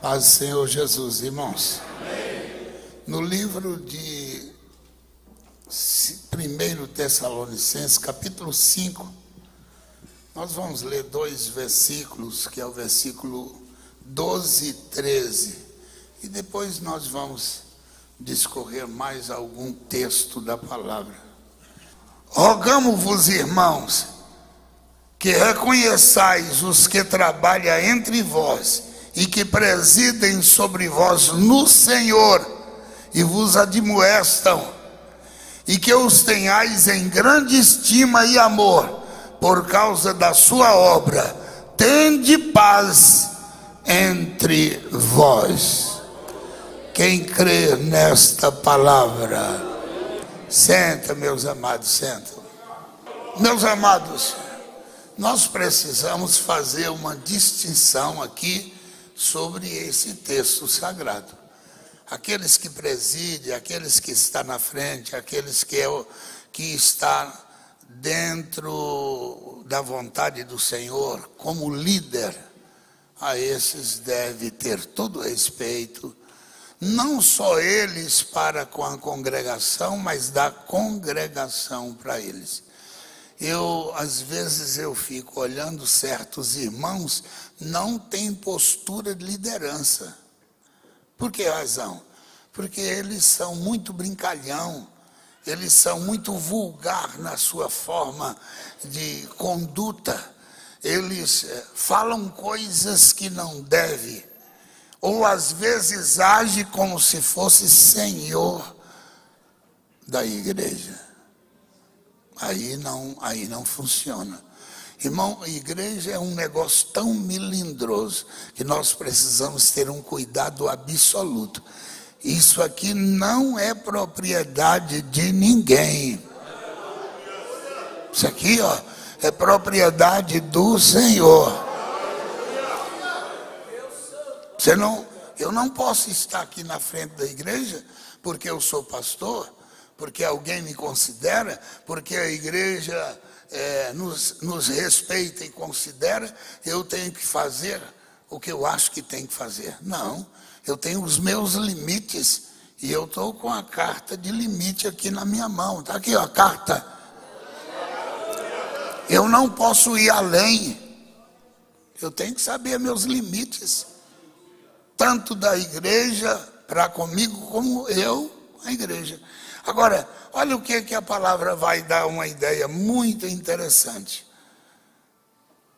Paz do Senhor Jesus, irmãos. Amém. No livro de 1 Tessalonicenses, capítulo 5, nós vamos ler 2 versículos, que é o versículo 12 e 13, e depois nós vamos discorrer mais algum texto da palavra. Rogamo-vos, irmãos, que reconheçais os que trabalham entre vós e que presidem sobre vós no Senhor e vos admoestam, e que os tenhais em grande estima e amor por causa da sua obra. Tende paz entre vós. Quem crê nesta palavra? Senta, meus amados, senta. Meus amados, nós precisamos fazer uma distinção aqui sobre esse texto sagrado. Aqueles que presidem, aqueles que estão na frente, aqueles que estão dentro da vontade do Senhor, como líder, a esses deve ter todo respeito, não só eles para com a congregação, mas da congregação para eles. Às vezes eu fico olhando certos irmãos, não têm postura de liderança. Por que razão? Porque eles são muito brincalhão, eles são muito vulgar na sua forma de conduta, eles falam coisas que não devem, ou às vezes agem como se fosse senhor da igreja. Aí não funciona. Irmão, a igreja é um negócio tão melindroso que nós precisamos ter um cuidado absoluto. Isso aqui não é propriedade de ninguém. Isso aqui, é propriedade do Senhor. Eu não posso estar aqui na frente da igreja porque eu sou pastor, porque alguém me considera, porque a igreja nos respeita e considera, eu tenho que fazer o que eu acho que tem que fazer. Não, eu tenho os meus limites, e eu estou com a carta de limite aqui na minha mão. Está aqui a carta. Eu não posso ir além, eu tenho que saber meus limites, tanto da igreja para comigo, como eu, a igreja. Agora, olha o que a palavra vai dar uma ideia muito interessante.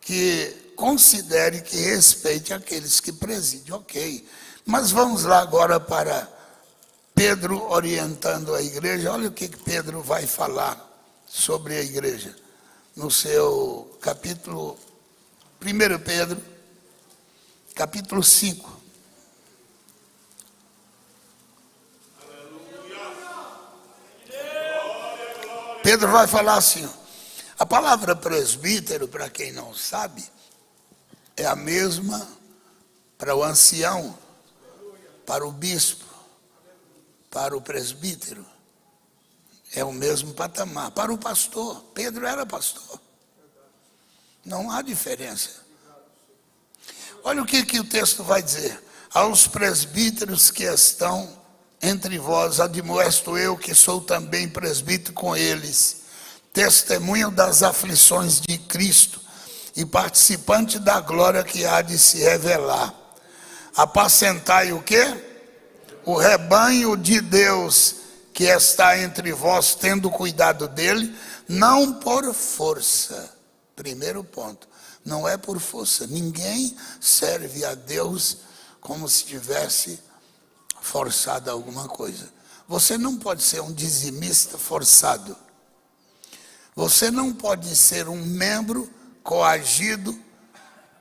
Que considere que respeite aqueles que presidem, ok. Mas vamos lá agora para Pedro orientando a igreja. Olha o que Pedro vai falar sobre a igreja. No seu capítulo, 1 Pedro, capítulo 5. Pedro vai falar assim, a palavra presbítero, para quem não sabe, é a mesma para o ancião, para o bispo, para o presbítero. É o mesmo patamar. Para o pastor, Pedro era pastor. Não há diferença. Olha o que o texto vai dizer. Aos presbíteros que estão entre vós, admoesto eu, que sou também presbítero com eles, testemunho das aflições de Cristo e participante da glória que há de se revelar. Apacentai o quê? O rebanho de Deus que está entre vós, tendo cuidado dele, não por força. Primeiro ponto, não é por força. Ninguém serve a Deus como se tivesse forçado a alguma coisa. Você não pode ser um dizimista forçado. Você não pode ser um membro coagido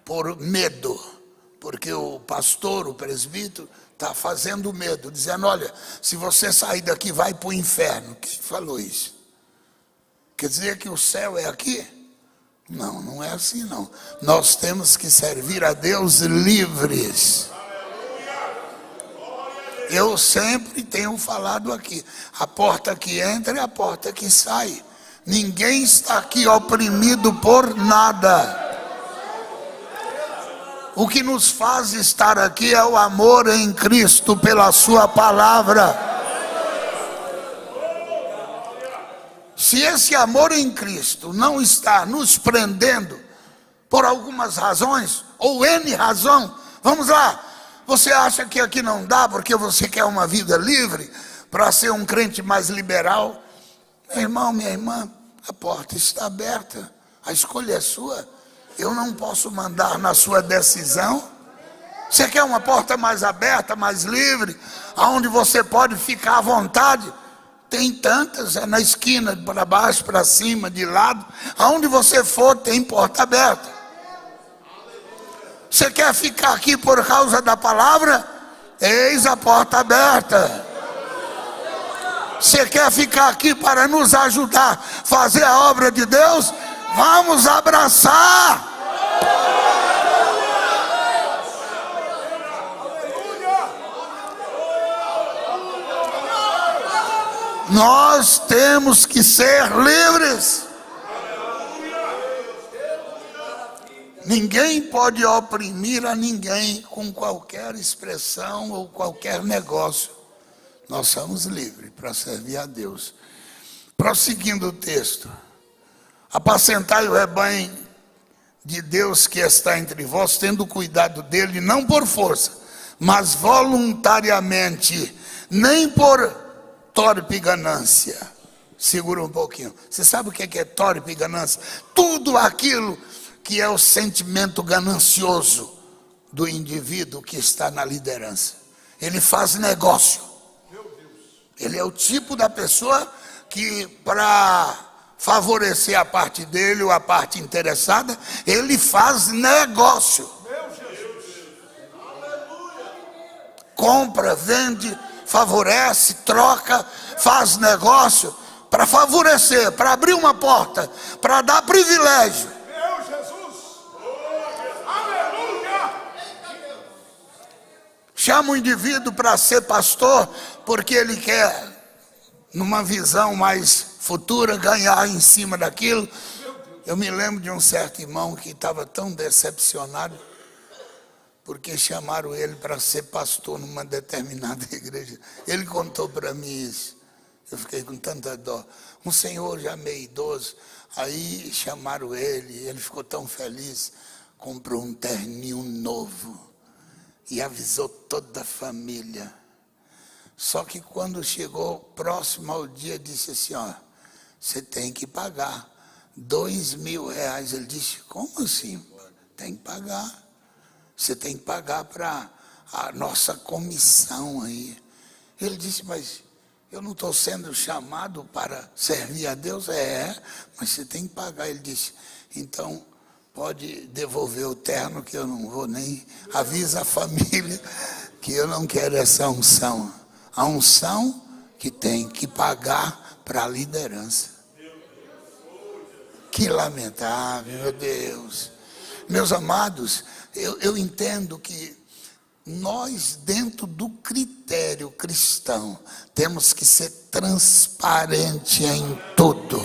por medo, porque o pastor, o presbítero, está fazendo medo, dizendo, olha, se você sair daqui, vai para o inferno. Quem falou isso? Quer dizer que o céu é aqui? Não, não é assim não. Nós temos que servir a Deus livres. Eu sempre tenho falado aqui, a porta que entra é a porta que sai. Ninguém está aqui oprimido por nada. O que nos faz estar aqui é o amor em Cristo pela sua palavra. Se esse amor em Cristo não está nos prendendo por algumas razões, ou N razão, vamos lá, você acha que aqui não dá porque você quer uma vida livre, para ser um crente mais liberal? Meu irmão, minha irmã, a porta está aberta, a escolha é sua. Eu não posso mandar na sua decisão. Você quer uma porta mais aberta, mais livre, aonde você pode ficar à vontade? Tem tantas, é na esquina, para baixo, para cima, de lado. Aonde você for, tem porta aberta. Você quer ficar aqui por causa da palavra? Eis a porta aberta. Você quer ficar aqui para nos ajudar a fazer a obra de Deus? Vamos abraçar. Nós temos que ser livres. Ninguém pode oprimir a ninguém com qualquer expressão ou qualquer negócio. Nós somos livres para servir a Deus. Prosseguindo o texto. Apacentai o rebanho de Deus que está entre vós, tendo cuidado dele, não por força, mas voluntariamente, nem por torpe ganância. Segura um pouquinho. Você sabe o que é torpe ganância? Tudo aquilo que é o sentimento ganancioso do indivíduo que está na liderança. Ele faz negócio. Ele é o tipo da pessoa que, para favorecer a parte dele ou a parte interessada, ele faz negócio. Compra, vende, favorece, troca, faz negócio para favorecer, para abrir uma porta, para dar privilégio. Chama o indivíduo para ser pastor porque ele quer, numa visão mais futura, ganhar em cima daquilo. Eu me lembro de um certo irmão que estava tão decepcionado porque chamaram ele para ser pastor numa determinada igreja. Ele contou para mim isso. Eu fiquei com tanta dó. Um senhor já meio idoso, aí chamaram ele ficou tão feliz, comprou um terninho novo e avisou toda a família. Só que quando chegou próximo ao dia, disse assim, ó, você tem que pagar R$2.000. Ele disse, como assim? Tem que pagar. Você tem que pagar para a nossa comissão aí. Ele disse, mas eu não estou sendo chamado para servir a Deus? Mas você tem que pagar. Ele disse, então pode devolver o terno que eu não vou nem... Avisa a família que eu não quero essa unção. A unção que tem que pagar para a liderança. Que lamentável, meu Deus. Meus amados, eu entendo que nós, dentro do critério cristão, temos que ser transparente em tudo.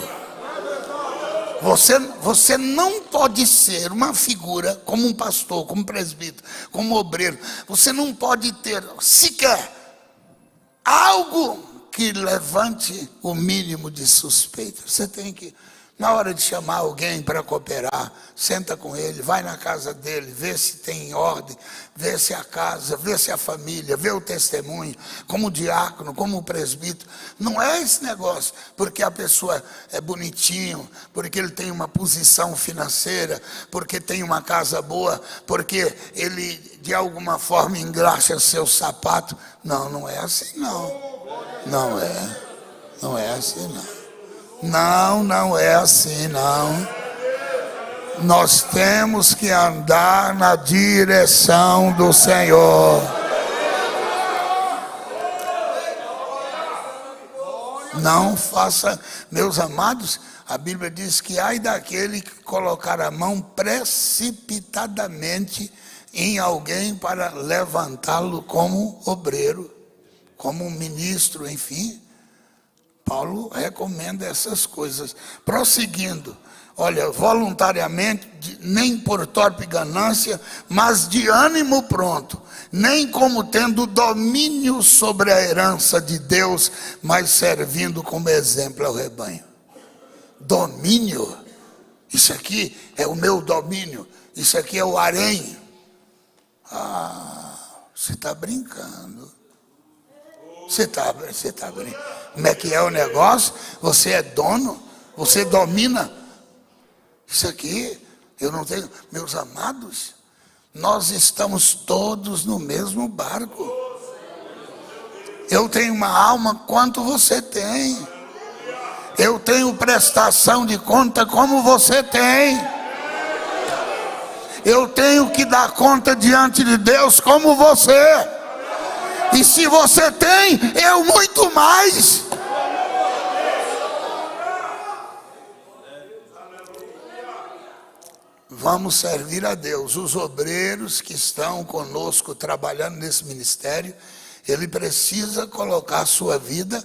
Você não pode ser uma figura como um pastor, como presbítero, como obreiro. Você não pode ter sequer algo que levante o mínimo de suspeita. Você tem que, na hora de chamar alguém para cooperar, senta com ele, vai na casa dele, vê se tem ordem, vê se a casa, vê se a família, vê o testemunho, como diácono, como presbítero. Não é esse negócio, porque a pessoa é bonitinho, porque ele tem uma posição financeira, porque tem uma casa boa, porque ele de alguma forma engraxa seu sapato. Não, não é assim não. Não é assim não. Não é assim não. Nós temos que andar na direção do Senhor. Não faça, meus amados, a Bíblia diz que ai daquele que colocar a mão precipitadamente em alguém para levantá-lo como obreiro, como ministro, enfim. Paulo recomenda essas coisas. Prosseguindo, Olha, voluntariamente, nem por torpe ganância, mas de ânimo pronto, nem como tendo domínio sobre a herança de Deus, mas servindo como exemplo ao rebanho. Domínio, isso aqui é o meu domínio, isso aqui é o harém. Você está brincando. Você está brincando. Como é que é o negócio? Você é dono, você domina. Isso aqui, eu não tenho. Meus amados, nós estamos todos no mesmo barco. Eu tenho uma alma quanto você tem. Eu tenho prestação de conta como você tem. Eu tenho que dar conta diante de Deus como você. E se você tem, eu muito mais. Vamos servir a Deus. Os obreiros que estão conosco trabalhando nesse ministério, ele precisa colocar a sua vida,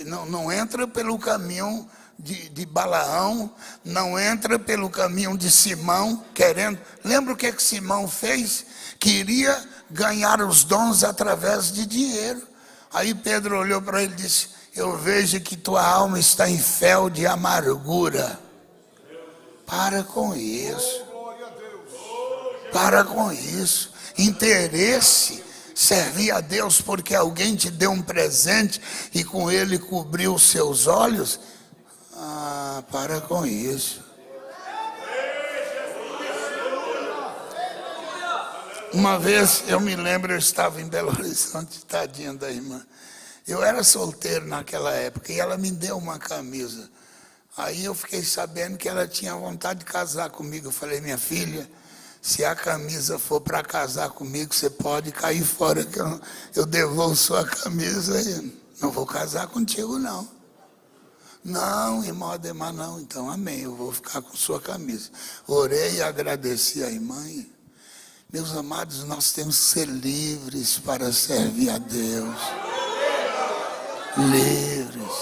não entra pelo caminho de Balaão, não entra pelo caminho de Simão, querendo. Lembra o que Simão fez? Queria ganhar os dons através de dinheiro. Aí Pedro olhou para ele e disse: eu vejo que tua alma está em fel de amargura. Para com isso. Para com isso. Interesse, servir a Deus porque alguém te deu um presente e com ele cobriu os seus olhos. Para com isso. Uma vez, eu me lembro, eu estava em Belo Horizonte, tadinha da irmã. Eu era solteiro naquela época e ela me deu uma camisa. Aí eu fiquei sabendo que ela tinha vontade de casar comigo. Eu falei: minha filha, se a camisa for para casar comigo, você pode cair fora, que eu devolvo sua camisa e não vou casar contigo, não. Não, irmão Ademar, não. Então, amém, eu vou ficar com sua camisa. Orei e agradeci a irmã. Meus amados, nós temos que ser livres para servir a Deus. Livres.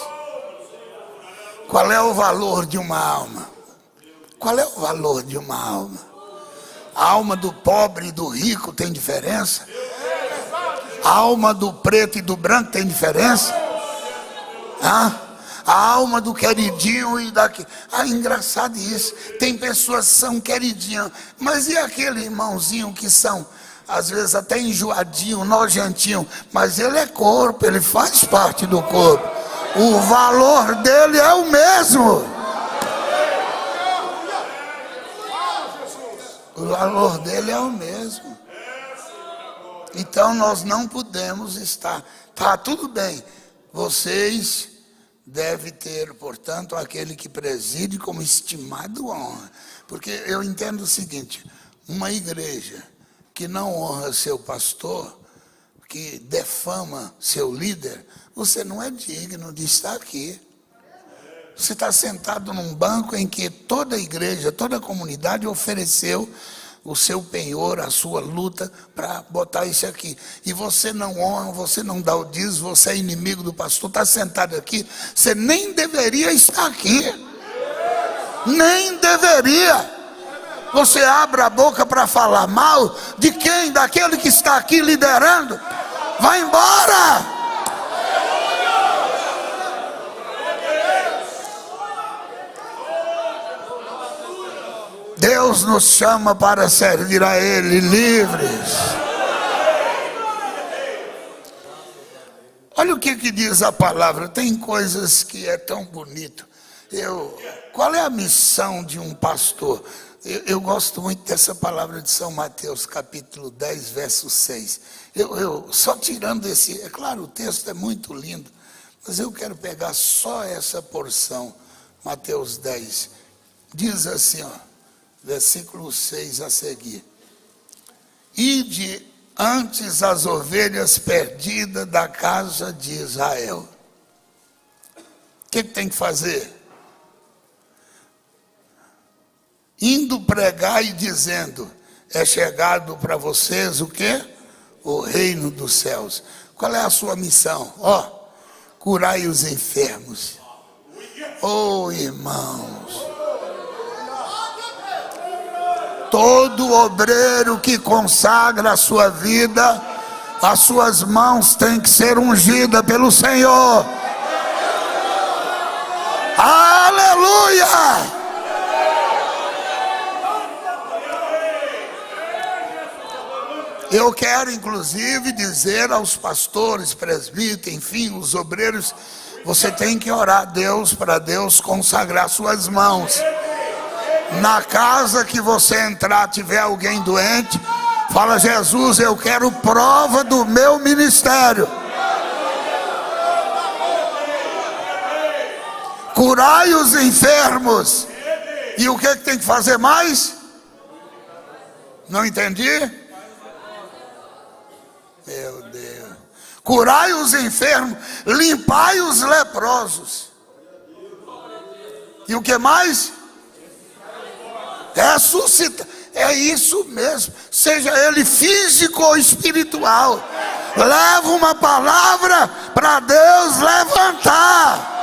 Qual é o valor de uma alma? Qual é o valor de uma alma? A alma do pobre e do rico tem diferença? A alma do preto e do branco tem diferença? A alma do queridinho e daqui. Engraçado isso. Tem pessoas que são queridinhas, mas e aquele irmãozinho que são, às vezes até enjoadinho, nojentinho, mas ele é corpo, ele faz parte do corpo. O valor dele é o mesmo. O valor dele é o mesmo. Então nós não podemos estar. Tá, tudo bem. Vocês devem ter, portanto, aquele que preside como estimado honra. Porque eu entendo o seguinte: uma igreja que não honra seu pastor, que defama seu líder, você não é digno de estar aqui. Você está sentado num banco em que toda a igreja, toda a comunidade ofereceu o seu penhor, a sua luta para botar isso aqui. E você não honra, você não dá o dízimo, você é inimigo do pastor, está sentado aqui, você nem deveria estar aqui. Nem deveria. Você abre a boca para falar mal de quem? Daquele que está aqui liderando. Vai embora. Deus nos chama para servir a Ele livres. Olha o que diz a palavra. Tem coisas que é tão bonito. Qual é a missão de um pastor? Eu gosto muito dessa palavra de São Mateus, capítulo 10, verso 6. Só tirando esse... É claro, o texto é muito lindo, mas eu quero pegar só essa porção. Mateus 10. Diz assim, versículo 6 a seguir: ide antes as ovelhas perdidas da casa de Israel. O que tem que fazer? Indo pregar e dizendo: é chegado para vocês o quê? O reino dos céus. Qual é a sua missão? Curai os enfermos. Irmãos, Todo obreiro que consagra a sua vida, as suas mãos têm que ser ungidas pelo Senhor. Aleluia! Eu quero inclusive dizer aos pastores, presbíteros, enfim, os obreiros, você tem que orar a Deus para Deus consagrar suas mãos. Na casa que você entrar, tiver alguém doente, fala: Jesus, eu quero prova do meu ministério. Curai os enfermos. E o que tem que fazer mais? Não entendi? Meu Deus. Curai os enfermos, limpai os leprosos. E o que mais? Ressuscitar. É isso mesmo. Seja ele físico ou espiritual. Leva uma palavra para Deus levantar.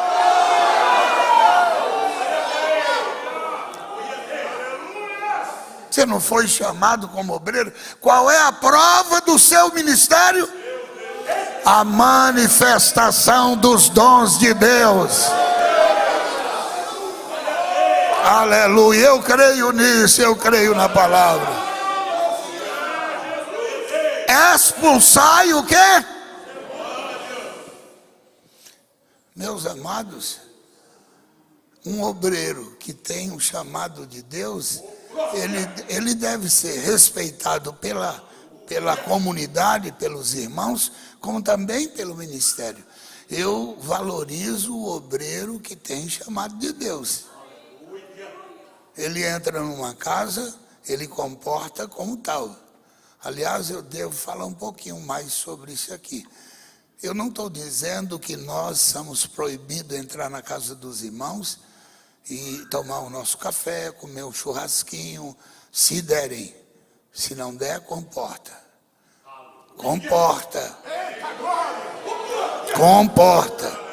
Você não foi chamado como obreiro? Qual é a prova do seu ministério? A manifestação dos dons de Deus. Aleluia, eu creio nisso, eu creio na palavra. Expulsai o quê? Meus amados, um obreiro que tem um chamado de Deus, ele deve ser respeitado pela comunidade, pelos irmãos, como também pelo ministério. Eu valorizo o obreiro que tem chamado de Deus. Ele entra numa casa, ele comporta como tal. Aliás, eu devo falar um pouquinho mais sobre isso aqui. Eu não estou dizendo que nós somos proibidos de entrar na casa dos irmãos e tomar o nosso café, comer um churrasquinho, se derem. Se não der, comporta. Comporta. Comporta.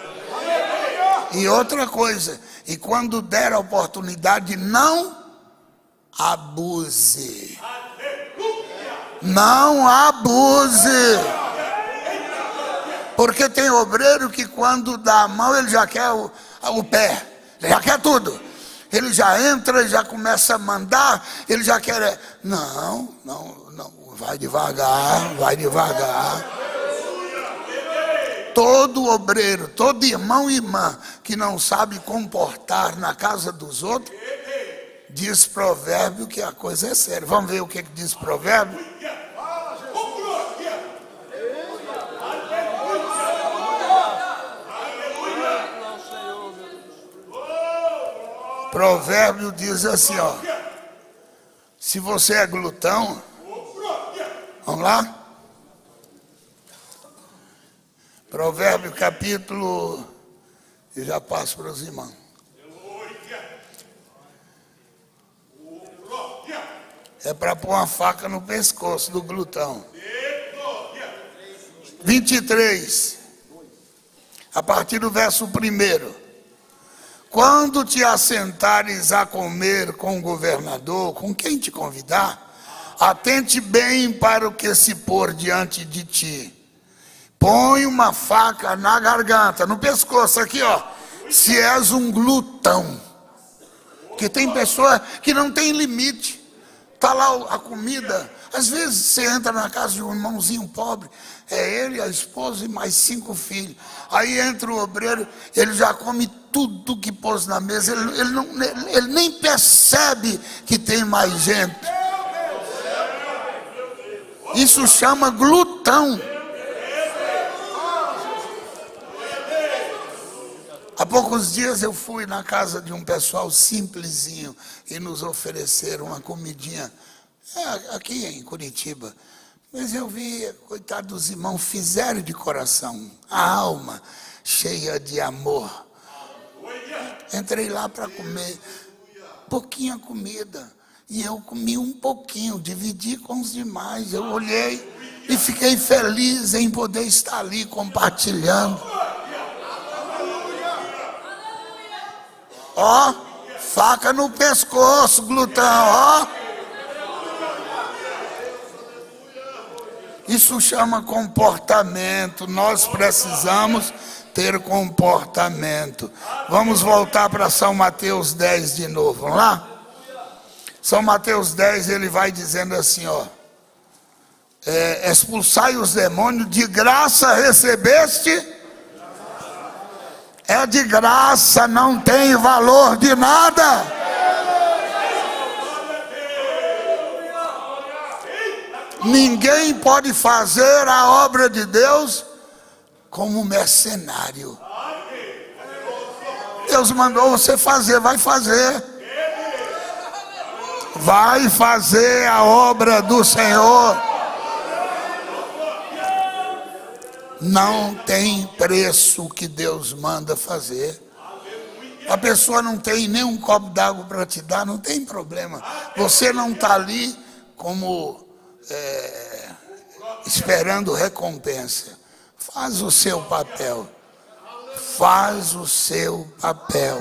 E outra coisa, e quando der a oportunidade, não abuse. Não abuse. Porque tem obreiro que quando dá a mão, ele já quer o pé. Já quer tudo. Ele já entra, já começa a mandar, ele já quer... Não, vai devagar, vai devagar. Todo obreiro, todo irmão e irmã que não sabe comportar na casa dos outros, diz provérbio que a coisa é séria. Vamos ver o que diz provérbio? Provérbio diz assim, ó. Se você é glutão, vamos lá? Provérbio capítulo, eu já passo para os irmãos. É para pôr uma faca no pescoço do glutão. 23, a partir do verso 1. Quando te assentares a comer com o governador, com quem te convidar, atente bem para o que se pôr diante de ti. Põe uma faca na garganta, no pescoço, aqui ó, se és um glutão. Porque tem pessoa que não tem limite. Está lá a comida. Às vezes você entra na casa de um irmãozinho pobre, é ele, a esposa e mais 5 filhos. Aí entra o obreiro, ele já come tudo que pôs na mesa, ele nem percebe que tem mais gente. Isso chama glutão. Há poucos dias eu fui na casa de um pessoal simplesinho e nos ofereceram uma comidinha aqui em Curitiba. Mas eu vi, coitado dos irmãos, fizeram de coração, a alma cheia de amor. Entrei lá para comer pouquinha comida e eu comi um pouquinho, dividi com os demais. Eu olhei e fiquei feliz em poder estar ali compartilhando. Ó, faca no pescoço, glutão, ó. Isso chama comportamento. Nós precisamos ter comportamento. Vamos voltar para São Mateus 10 de novo, vamos lá? São Mateus 10, ele vai dizendo assim, ó. Expulsai os demônios, de graça recebeste. É de graça, não tem valor de nada. Ninguém pode fazer a obra de Deus como mercenário. Deus mandou você fazer, vai fazer. Vai fazer a obra do Senhor. Não tem preço que Deus manda fazer. A pessoa não tem nem um copo d'água para te dar, não tem problema. Você não está ali como esperando recompensa. Faz o seu papel. Faz o seu papel.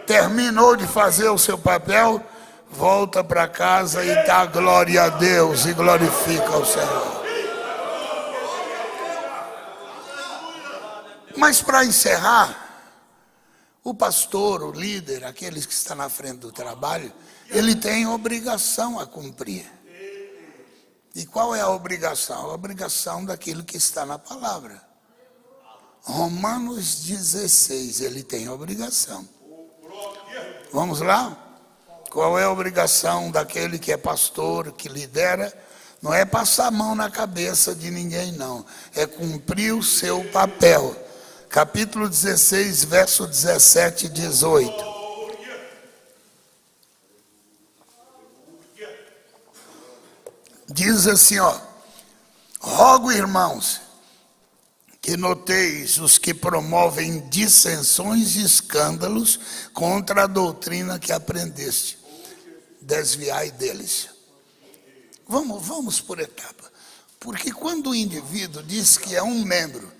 Terminou de fazer o seu papel, volta para casa e dá glória a Deus e glorifica o Senhor. Mas para encerrar, o pastor, o líder, aqueles que estão na frente do trabalho, ele tem obrigação a cumprir. E qual é a obrigação? A obrigação daquilo que está na palavra. Romanos 16, ele tem obrigação. Vamos lá? Qual é a obrigação daquele que é pastor, que lidera? Não é passar a mão na cabeça de ninguém, não. É cumprir o seu papel. Capítulo 16, verso 17 e 18. Diz assim, ó. Rogo, irmãos, que noteis os que promovem dissensões e escândalos contra a doutrina que aprendeste. Desviai deles. Vamos por etapa. Porque quando o indivíduo diz que é um membro,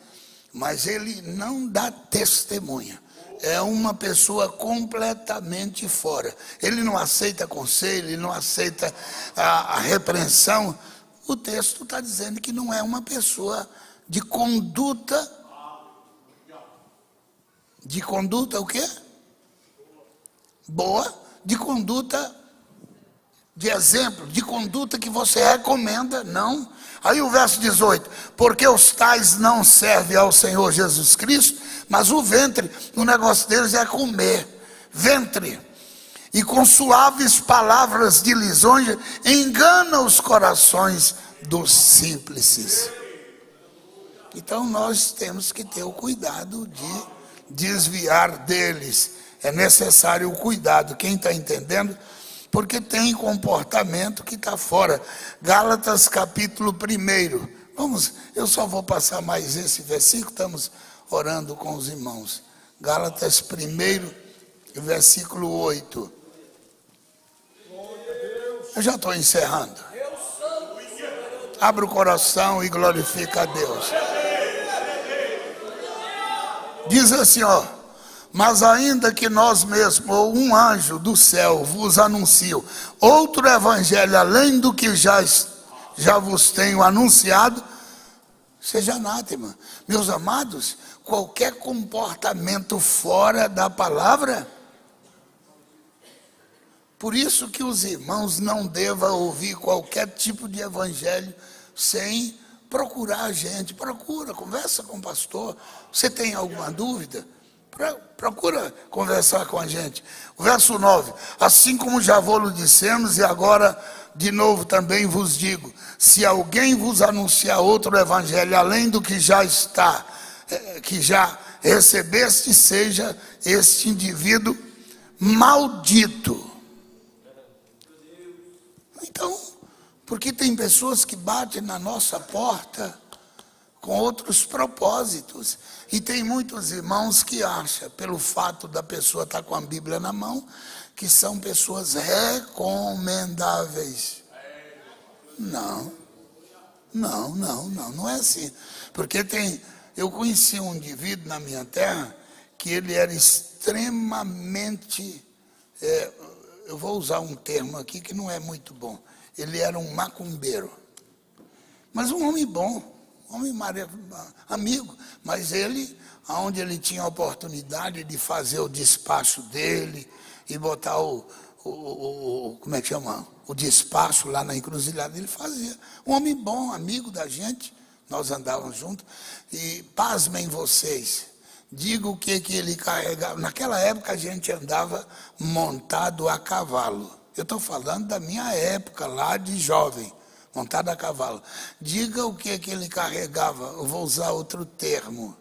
mas ele não dá testemunha, é uma pessoa completamente fora. Ele não aceita conselho, ele não aceita a repreensão. O texto está dizendo que não é uma pessoa de conduta. De conduta o quê? Boa. De conduta, de exemplo, de conduta que você recomenda, não. Aí o verso 18, porque os tais não servem ao Senhor Jesus Cristo, mas o ventre, o negócio deles é comer, ventre, e com suaves palavras de lisonja, engana os corações dos simples. Então nós temos que ter o cuidado de desviar deles, é necessário o cuidado, quem está entendendo? Porque tem comportamento que está fora. Gálatas capítulo 1. Vamos, eu só vou passar mais esse versículo, estamos orando com os irmãos. Gálatas 1, versículo 8. Eu já estou encerrando. Abre o coração e glorifica a Deus. Diz assim, ó. Mas ainda que nós mesmos, ou um anjo do céu, vos anuncie outro evangelho, além do que já vos tenho anunciado, seja anátema. Meus amados, qualquer comportamento fora da palavra, por isso que os irmãos não devam ouvir qualquer tipo de evangelho sem procurar a gente. Procura, conversa com o pastor. Você tem alguma dúvida? Procura conversar com a gente. O verso 9, assim como já vos dissemos, e agora de novo também vos digo, se alguém vos anunciar outro evangelho, além do que já está, que já recebeste, seja este indivíduo maldito. Então, porque tem pessoas que batem na nossa porta com outros propósitos. E tem muitos irmãos que acham, pelo fato da pessoa estar com a Bíblia na mão, que são pessoas recomendáveis. Não é assim. Porque eu conheci um indivíduo na minha terra, que ele era extremamente, eu vou usar um termo aqui que não é muito bom, ele era um macumbeiro. Mas um homem bom, amigo. Mas ele, onde ele tinha a oportunidade de fazer o despacho dele e botar como é que chama? O despacho lá na encruzilhada, ele fazia. Um homem bom, amigo da gente, nós andávamos juntos. E pasmem vocês, diga o que ele carregava. Naquela época a gente andava montado a cavalo. Eu estou falando da minha época lá de jovem, montado a cavalo. Diga o que ele carregava, eu vou usar outro termo.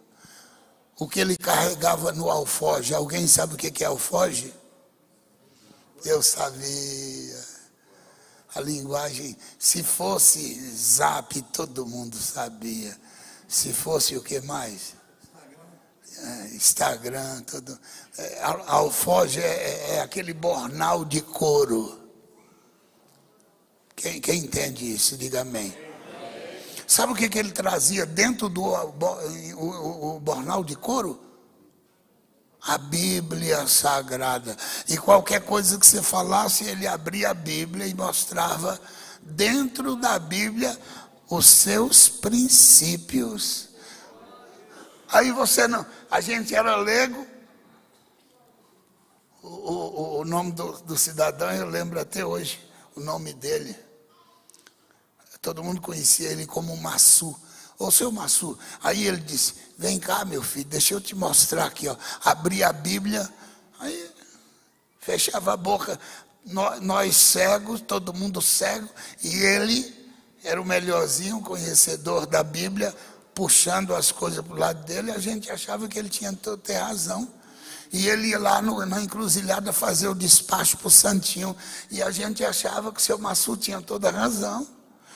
O que ele carregava no alforje. Alguém sabe o que é alforje? Eu sabia. A linguagem, se fosse zap, todo mundo sabia. Se fosse o que mais? Instagram, tudo. Alforje é aquele bornal de couro. Quem entende isso, diga amém. Sabe o que ele trazia dentro do o bornal de couro? A Bíblia Sagrada. E qualquer coisa que você falasse, ele abria a Bíblia e mostrava dentro da Bíblia os seus princípios. Aí você não... A gente era leigo. O nome do cidadão, eu lembro até hoje o nome dele. Todo mundo conhecia ele como Massu. Ô, seu Massu. Aí ele disse, vem cá, meu filho, deixa eu te mostrar aqui, ó. Abria a Bíblia, aí fechava a boca. Nós cegos, todo mundo cego, e ele era o melhorzinho, conhecedor da Bíblia, puxando as coisas para o lado dele. A gente achava que ele tinha toda razão. E ele ia lá na encruzilhada fazer o despacho para o Santinho. E a gente achava que o seu Massu tinha toda razão.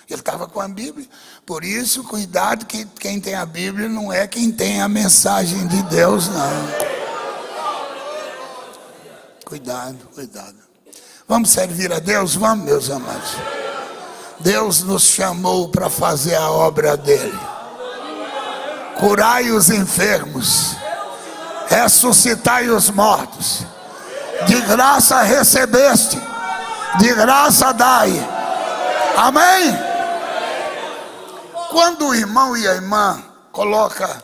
Ele estava com a Bíblia. Por isso, cuidado, quem tem a Bíblia não é quem tem a mensagem de Deus, não. Cuidado. Vamos servir a Deus? Vamos, meus amados. Deus nos chamou para fazer a obra dele. Curai os enfermos, ressuscitai os mortos. De graça recebeste, de graça dai. Amém? Quando o irmão e a irmã coloca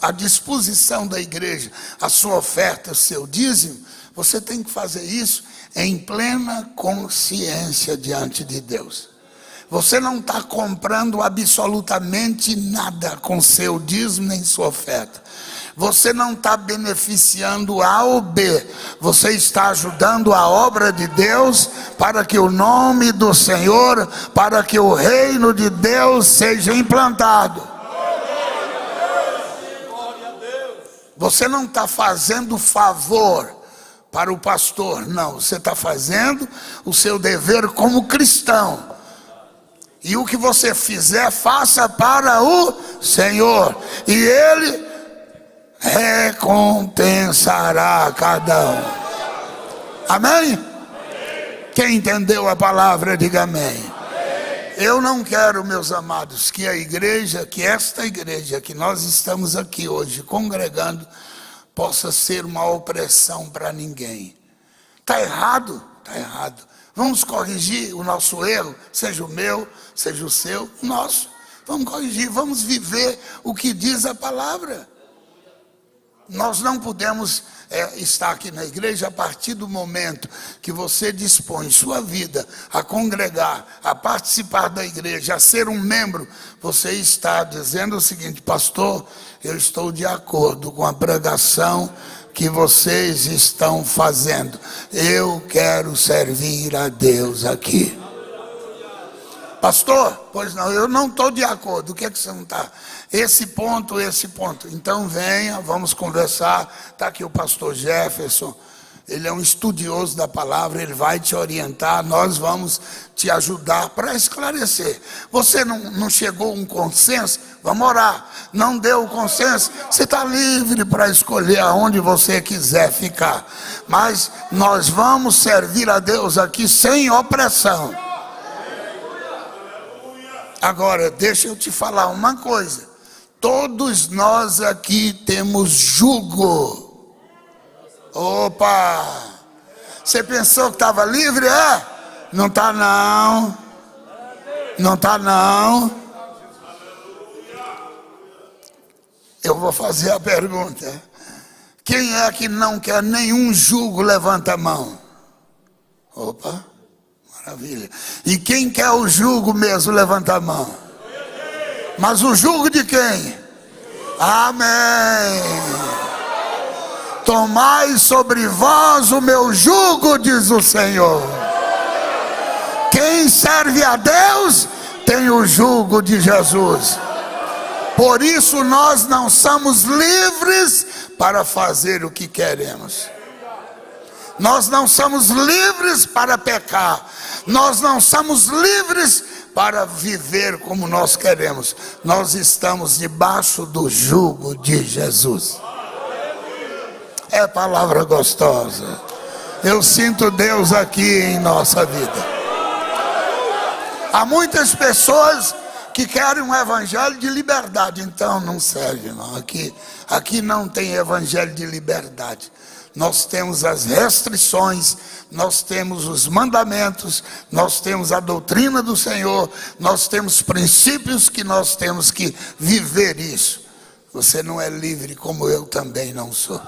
à disposição da igreja a sua oferta, o seu dízimo, você tem que fazer isso em plena consciência diante de Deus. Você não está comprando absolutamente nada com seu dízimo nem sua oferta. Você não está beneficiando A ou B. Você está ajudando a obra de Deus para que o nome do Senhor, para que o reino de Deus seja implantado. Você não está fazendo favor para o pastor, não. Você está fazendo o seu dever como cristão. E o que você fizer, faça para o Senhor. E Ele recompensará cada um. Amém? Quem entendeu a palavra, diga amém. Eu não quero, meus amados, que esta igreja que nós estamos aqui hoje congregando, possa ser uma opressão para ninguém. Está errado? Está errado. Vamos corrigir o nosso erro, seja o meu, seja o seu, o nosso. Vamos corrigir, vamos viver o que diz a palavra. Nós não podemos estar aqui na igreja a partir do momento que você dispõe sua vida a congregar, a participar da igreja, a ser um membro. Você está dizendo o seguinte: pastor, eu estou de acordo com a pregação que vocês estão fazendo. Eu quero servir a Deus aqui. Pastor, pois não, eu não estou de acordo. O que é que você não está? Esse ponto. Então venha, vamos conversar. Está aqui o pastor Jefferson. Ele é um estudioso da palavra, ele vai te orientar. Nós vamos te ajudar para esclarecer. Você não chegou a um consenso? Vamos orar. Não deu o consenso? Você está livre para escolher aonde você quiser ficar. Mas nós vamos servir a Deus aqui sem opressão. Agora, deixa eu te falar uma coisa. Todos nós aqui temos jugo. Opa! Você pensou que estava livre? Não está não. Não está não. Eu vou fazer a pergunta. Quem é que não quer nenhum jugo? Levanta a mão. Opa, maravilha. E quem quer o jugo mesmo? Levanta a mão. Mas o jugo de quem? Amém. Tomai sobre vós o meu jugo, diz o Senhor. Quem serve a Deus tem o jugo de Jesus. Por isso nós não somos livres para fazer o que queremos. Nós não somos livres para pecar. Nós não somos livres para viver como nós queremos. Nós estamos debaixo do jugo de Jesus. É palavra gostosa. Eu sinto Deus aqui em nossa vida. Há muitas pessoas que querem um evangelho de liberdade. Então não serve não. Aqui não tem evangelho de liberdade. Nós temos as restrições, nós temos os mandamentos, nós temos a doutrina do Senhor, nós temos princípios que nós temos que viver isso. Você não é livre como eu também não sou.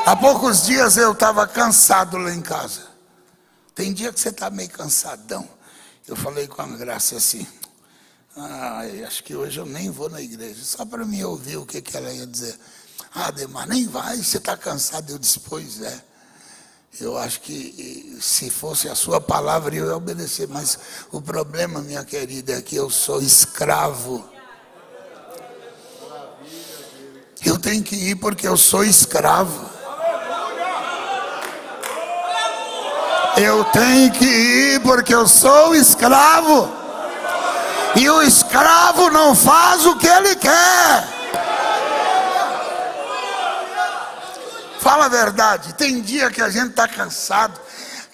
Há poucos dias eu estava cansado lá em casa. Tem dia que você está meio cansadão. Eu falei com a Graça assim, acho que hoje eu nem vou na igreja, só para me ouvir o que ela ia dizer. Ademar, nem vai, você está cansado. Eu disse, pois é. Eu acho que se fosse a sua palavra eu ia obedecer. Mas o problema, minha querida, é que eu sou escravo. Eu tenho que ir porque eu sou escravo. Eu tenho que ir porque eu sou escravo. E o escravo não faz o que ele quer. Fala a verdade, tem dia que a gente está cansado,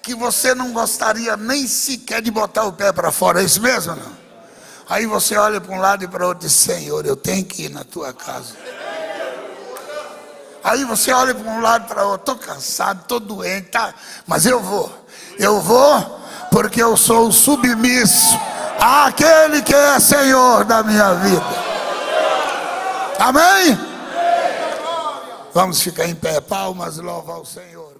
que você não gostaria nem sequer de botar o pé para fora, é isso mesmo não? Aí você olha para um lado e para o outro e diz, Senhor, eu tenho que ir na tua casa. Aí você olha para um lado e para o outro, estou cansado, estou doente, tá? Mas eu vou porque eu sou submisso àquele que é Senhor da minha vida. Amém? Vamos ficar em pé, palmas, louva ao Senhor.